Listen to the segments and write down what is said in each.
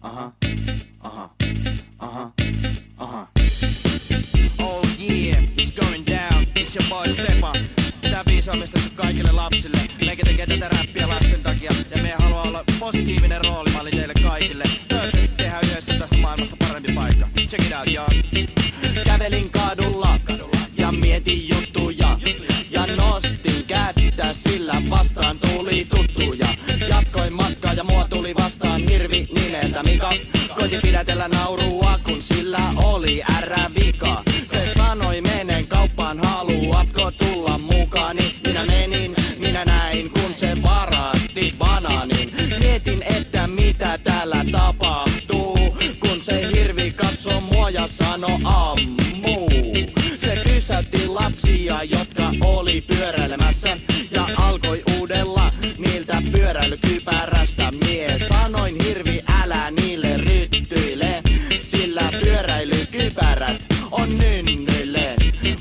Uh-huh. Uh-huh. Uh-huh. Uh-huh. Oh yeah, it's going down. It's your boy Stepa. Tää biisi on omistettu kaikille lapsille. Mekin tekee tätä räppiä lasten takia. Ja me haluaa olla positiivinen roolimalli teille kaikille. Toivottavasti tehdään yhdessä tästä maailmasta parempi paikka. Check it out, y'all. Kävelin kadulla ja mietin juttuja. Ja nostin kättä, sillä vastaan tuli tuttuja. Jatkoin matkaa ja mua tuli vastaan hirvi nimeltä Mika. Koitin pidätellä naurua, kun sillä oli ärrävika. Se sanoi menen kauppaan, haluatko tulla mukani? Minä menin, minä näin, kun se varasti banaanin. Mietin, että mitä täällä tapahtuu, kun se hirvi katsoi mua ja sanoi ammuu. Se pysäytti lapsia, jotka oli pyöräilemässä ja alkoi uudella niiltä pyöräilykypärästä. Mie sanoin hirvi, älä niille ryttyile, sillä pyöräilykypärät on nynnyille.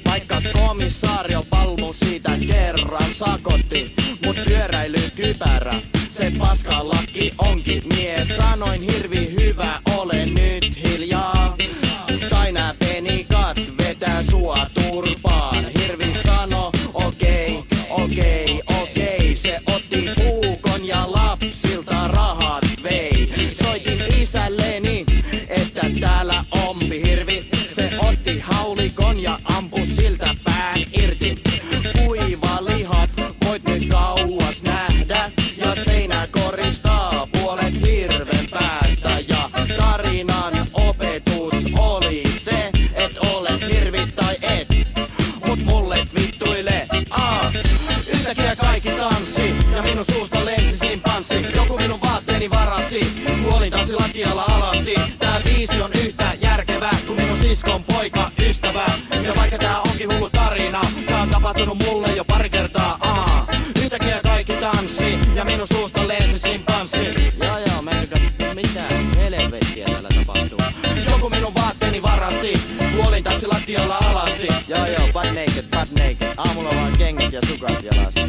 Vaikka komissaario Palmu siitä kerran sakotti, mut pyöräilykypärä se paskalakki onkin. Mie sanoin hirvi, hyvä, ole nyt hiljaa, tai nää penikat vetää sua turpaan. Hirvi sano okei, okei, okei. Se otti puukon ja lapsilta rahat vei. Soitin isälleni, että täällä ompi hirvi. Se otti haulikon ja ampui siltä pään irti. Kuiva lihat voit nyt kauas nähdä, ja seinä koristaa puolet hirven päästä. Ja tarinan opetus oli se, et ole hirvi tai et, mut mulle vittuile. Yhtäkkiä kaikki tanssi ja minun suusta lensi simpanssi. Joku minun vaatteeni varasti, kuolin tanssi lattialla alasti. Tää biisi on yhtä järkevä kuin minun siskon poika ystävä. Ja vaikka tää onkin hullu tarina, tää on tapahtunut mulle jo pari kertaa. Yhtäkkiä kaikki tanssi ja minun suusta lensi simpanssi. Joo, menikö mitä helvettiä täällä tapahtuu? Joku minun vaatteeni varasti, kuolin tanssi lattialla alasti. Joo, butt naked. Aamulla vaan kengät ja sukat jalassa.